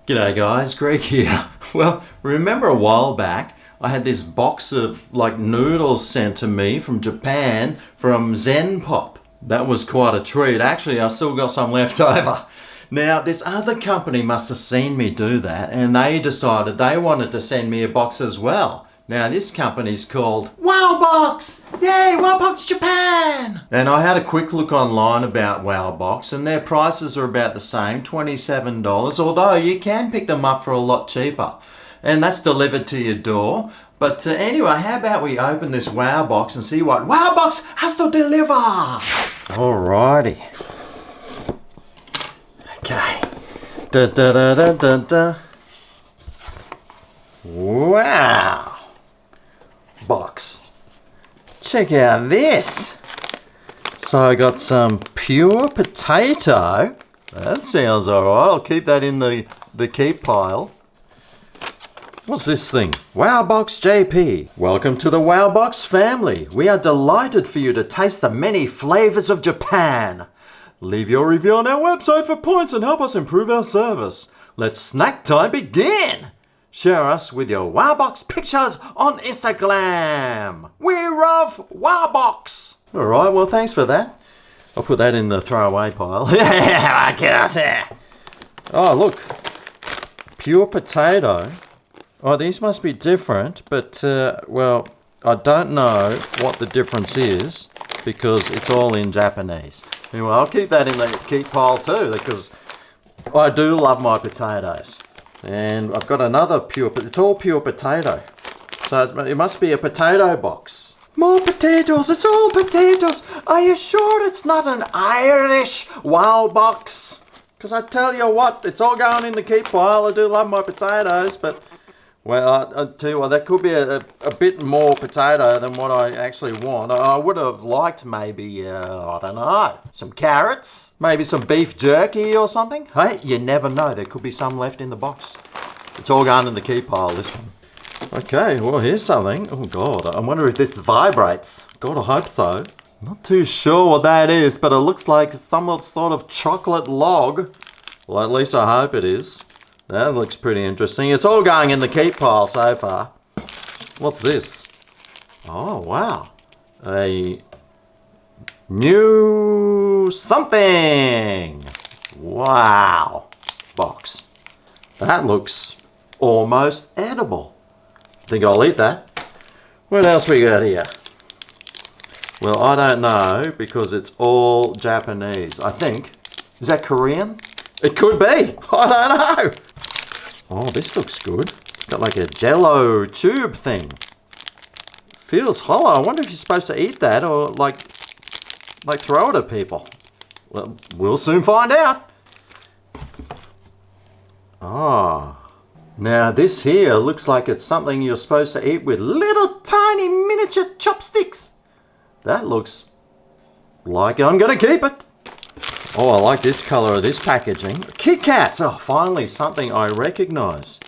G'day guys, Greg here. Well, remember a while back I had this box of like noodles sent to me from Japan from Zen Pop. That was quite a treat. Actually, I still got some left over. Now, this other company must have seen me do that and they decided they wanted to send me a box as well. Now, this company's called Wowbox! Yay, Wowbox Japan! And I had a quick look online about Wowbox and their prices are about the same, $27, although you can pick them up for a lot cheaper. And that's delivered to your door. But anyway, how about we open this Wowbox and see what Wowbox has to deliver? Alrighty. Okay. Da da da da da da. Wow. Box. Check out this. So I got some pure potato. That sounds alright. I'll keep that in the keep pile. What's this thing? Wowbox JP. Welcome to the Wowbox family. We are delighted for you to taste the many flavors of Japan. Leave your review on our website for points and help us improve our service. Let snack time begin. Share us with your Wowbox pictures on Instagram. We love Wowbox. Alright, well thanks for that. I'll put that in the throwaway pile. Oh look, pure potato. Oh, these must be different, but well, I don't know what the difference is because it's all in Japanese. Anyway, I'll keep that in the keep pile too because I do love my potatoes. And I've got another it's all pure potato. So it must be a potato box. More potatoes, it's all potatoes. Are you sure it's not an Irish Wowbox? Because I tell you what, it's all going in the keep pile. I do love my potatoes, but well, I'll tell you what, that could be a bit more potato than what I actually want. I would have liked maybe, I don't know, some carrots, maybe some beef jerky or something. Hey, you never know, there could be some left in the box. It's all going in the keep pile, this one. Okay, well here's something. Oh God, I wonder if this vibrates. God, I hope so. Not too sure what that is, but it looks like some sort of chocolate log. Well, at least I hope it is. That looks pretty interesting. It's all going in the keep pile so far. What's this? Oh, wow. A new something. Wow. Box. That looks almost edible. Think I'll eat that. What else we got here? Well, I don't know because it's all Japanese, I think. Is that Korean? It could be. I don't know. Oh, this looks good. It's got like a jello tube thing. Feels hollow. I wonder if you're supposed to eat that or like throw it at people. Well, we'll soon find out. Ah. Now this here looks like it's something you're supposed to eat with little tiny miniature chopsticks. That looks like I'm going to keep it. Oh, I like this colour of this packaging. Kit Kats! Oh, finally something I recognise.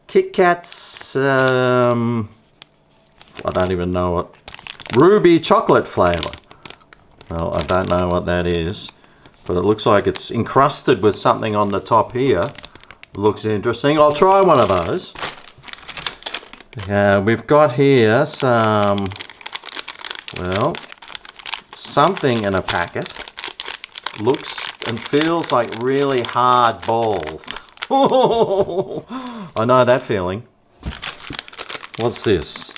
Kit Kats, I don't even know what. Ruby chocolate flavour. Well, I don't know what that is. But it looks like it's encrusted with something on the top here. Looks interesting. I'll try one of those. We've got here some, well, something in a packet. Looks and feels like really hard balls. I know that feeling. What's this?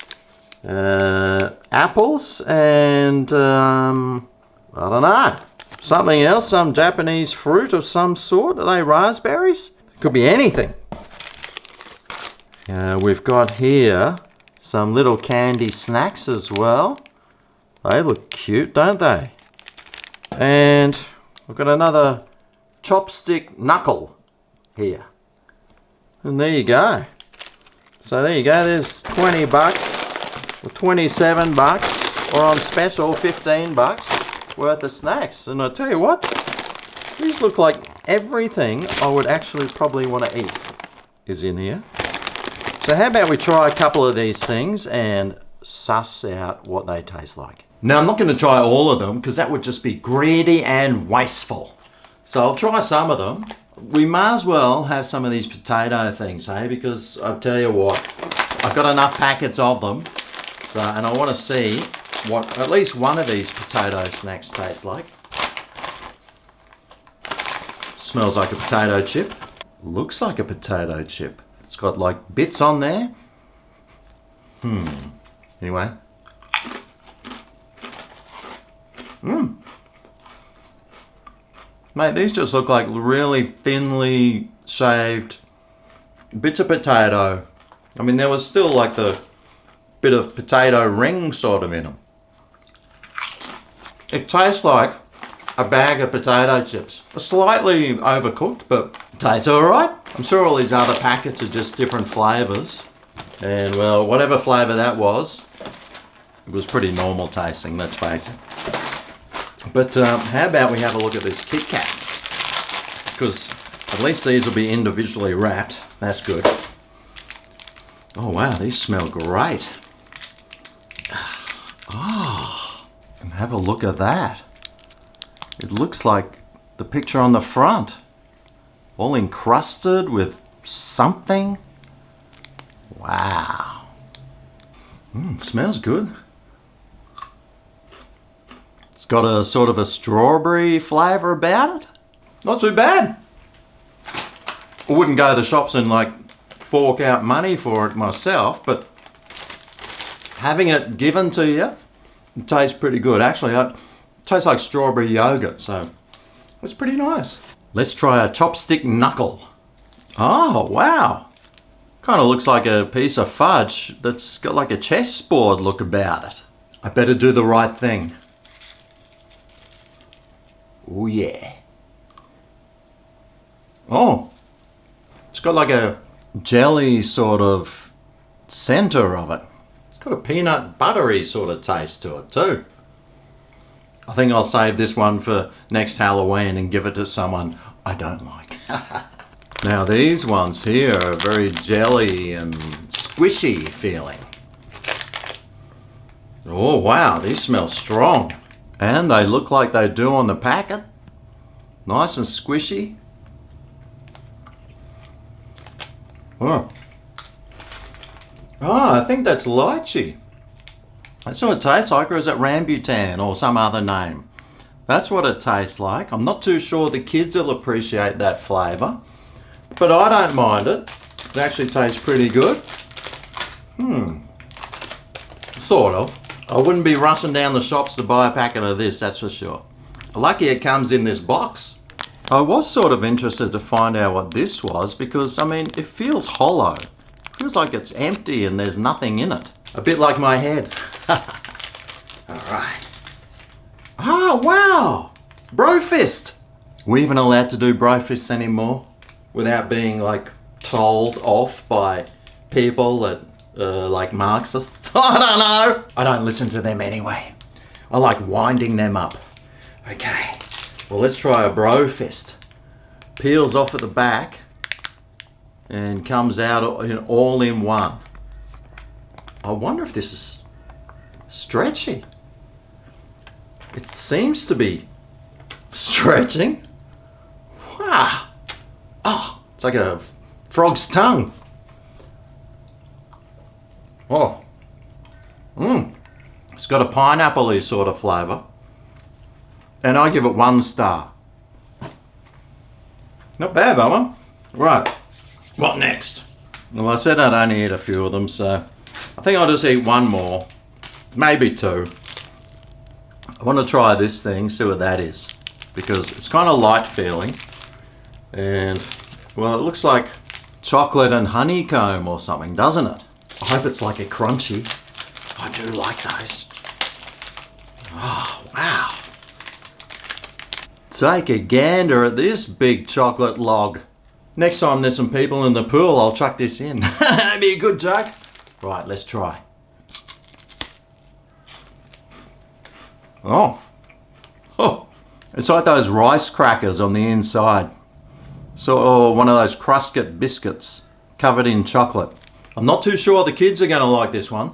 Apples and I don't know. Something else, some Japanese fruit of some sort. Are they raspberries? Could be anything. We've got here some little candy snacks as well. They look cute, don't they? And we've got another chopstick knuckle here. And there you go. So there you go, there's 20 bucks or 27 bucks or on special 15 bucks worth of snacks. And I tell you what, these look like everything I would actually probably want to eat is in here. So how about we try a couple of these things and suss out what they taste like. Now, I'm not going to try all of them because that would just be greedy and wasteful. So I'll try some of them. we may as well have some of these potato things, hey? Because I'll tell you what, I've got enough packets of them. So, and I want to see what at least one of these potato snacks tastes like. Smells like a potato chip. Looks like a potato chip. It's got like bits on there. Anyway. Mate, these just look like really thinly shaved bits of potato. I mean, there was still like the bit of potato ring sort of in them. It tastes like a bag of potato chips. Slightly overcooked, but tastes alright. I'm sure all these other packets are just different flavours. And well, whatever flavour that was, it was pretty normal tasting, let's face it. But how about we have a look at these Kit Kats? Because at least these will be individually wrapped. That's good. Oh wow, these smell great. Oh, and have a look at that. It looks like the picture on the front. All encrusted with something. Wow. Smells good. It's got a sort of a strawberry flavour about it. Not too bad. I wouldn't go to the shops and like fork out money for it myself, but having it given to you, it tastes pretty good. Actually, it tastes like strawberry yogurt, so it's pretty nice. Let's try a chopstick knuckle. Oh, wow. Kind of looks like a piece of fudge that's got like a chessboard look about it. I better do the right thing. Oh yeah. Oh, it's got like a jelly sort of center of it. It's got a peanut buttery sort of taste to it too. I think I'll save this one for next Halloween and give it to someone I don't like. Now these ones here are very jelly and squishy feeling. Oh wow, these smell strong. And they look like they do on the packet. Nice and squishy. Oh, I think that's lychee. That's what it tastes like, or is it rambutan or some other name? That's what it tastes like. I'm not too sure the kids will appreciate that flavour, but I don't mind it. It actually tastes pretty good. Sort of. I wouldn't be rushing down the shops to buy a packet of this, that's for sure. Lucky it comes in this box. I was sort of interested to find out what this was because, I mean, it feels hollow. It feels like it's empty and there's nothing in it. A bit like my head. Alright. Oh, wow! Brofist! Are we even allowed to do brofists anymore? Without being, like, told off by people that like Marxists? I don't know! I don't listen to them anyway. I like winding them up. Okay. Well, let's try a brofist. Peels off at the back and comes out all in one. I wonder if this is stretchy. It seems to be stretching. Wow. Oh, it's like a frog's tongue. Oh. It's got a pineapple-y sort of flavour. And I give it 1 star. Not bad, that one. Right, what next? Well, I said I'd only eat a few of them, so I think I'll just eat one more. Maybe 2. I want to try this thing, see what that is. Because it's kind of light feeling. And, well, it looks like chocolate and honeycomb or something, doesn't it? I hope it's like a crunchy. I do like those. Oh, wow. Take a gander at this big chocolate log. Next time there's some people in the pool, I'll chuck this in. That'd be a good joke. Right, let's try. Oh. It's like those rice crackers on the inside. So, one of those Crusket biscuits covered in chocolate. I'm not too sure the kids are going to like this one.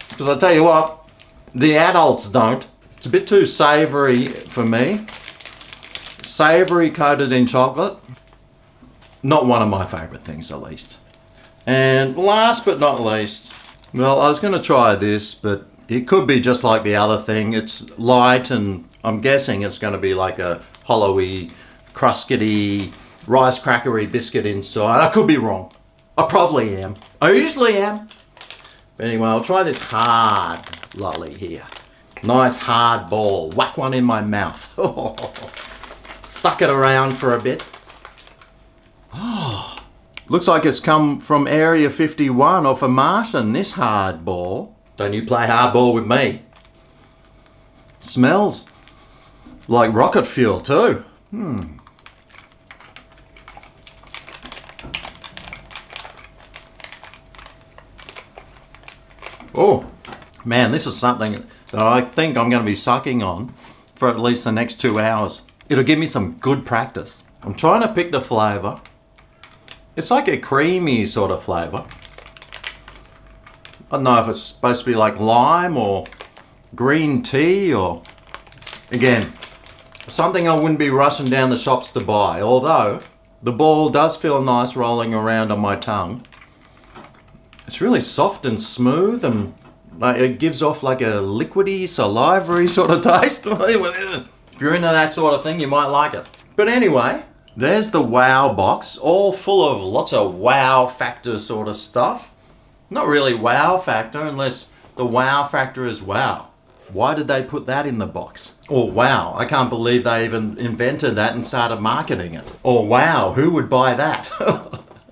Because I tell you what, the adults don't. It's a bit too savoury for me. Savoury coated in chocolate. Not one of my favourite things, at least. And last but not least, well, I was going to try this, but it could be just like the other thing. It's light, and I'm guessing it's going to be like a hollowy, crusty, rice crackery biscuit inside. I could be wrong. I probably am. I usually am. But anyway, I'll try this hard lolly here. Nice hard ball. Whack one in my mouth. Suck it around for a bit. Oh, looks like it's come from Area 51 off a Martian, this hard ball. Don't you play hardball with me. Smells like rocket fuel too. Oh, man, this is something that I think I'm going to be sucking on for at least the next 2 hours. It'll give me some good practice. I'm trying to pick the flavour. It's like a creamy sort of flavour. I don't know if it's supposed to be like lime or green tea or, again, something I wouldn't be rushing down the shops to buy. Although, the ball does feel nice rolling around on my tongue. It's really soft and smooth, and it gives off like a liquidy, salivary sort of taste. If you're into that sort of thing, you might like it. But anyway, there's the wow box, all full of lots of wow factor sort of stuff. Not really wow factor unless the wow factor is wow. Why did they put that in the box? Or wow, I can't believe they even invented that and started marketing it. Or wow, who would buy that?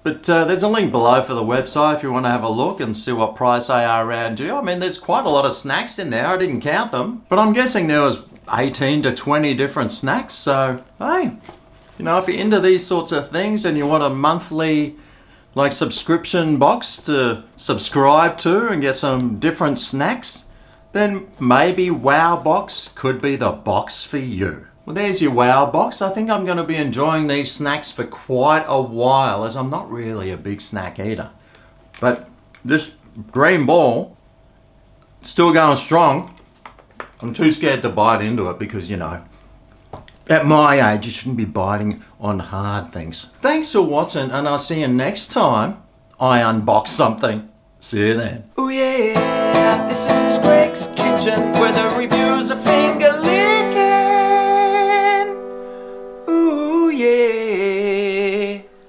But there's a link below for the website if you want to have a look and see what price they are around you. I mean, there's quite a lot of snacks in there. I didn't count them. But I'm guessing there was 18 to 20 different snacks. So, hey, you know, if you're into these sorts of things and you want a monthly like subscription box to subscribe to and get some different snacks, then maybe Wow Box could be the box for you. Well, there's your Wow Box. I think I'm going to be enjoying these snacks for quite a while, as I'm not really a big snack eater. But this green ball, still going strong. I'm too scared to bite into it because, you know, at my age, you shouldn't be biting on hard things. Thanks for watching, and I'll see you next time I unbox something. See you then. Oh yeah, this is Greg's Kitchen, where the reviews are famous.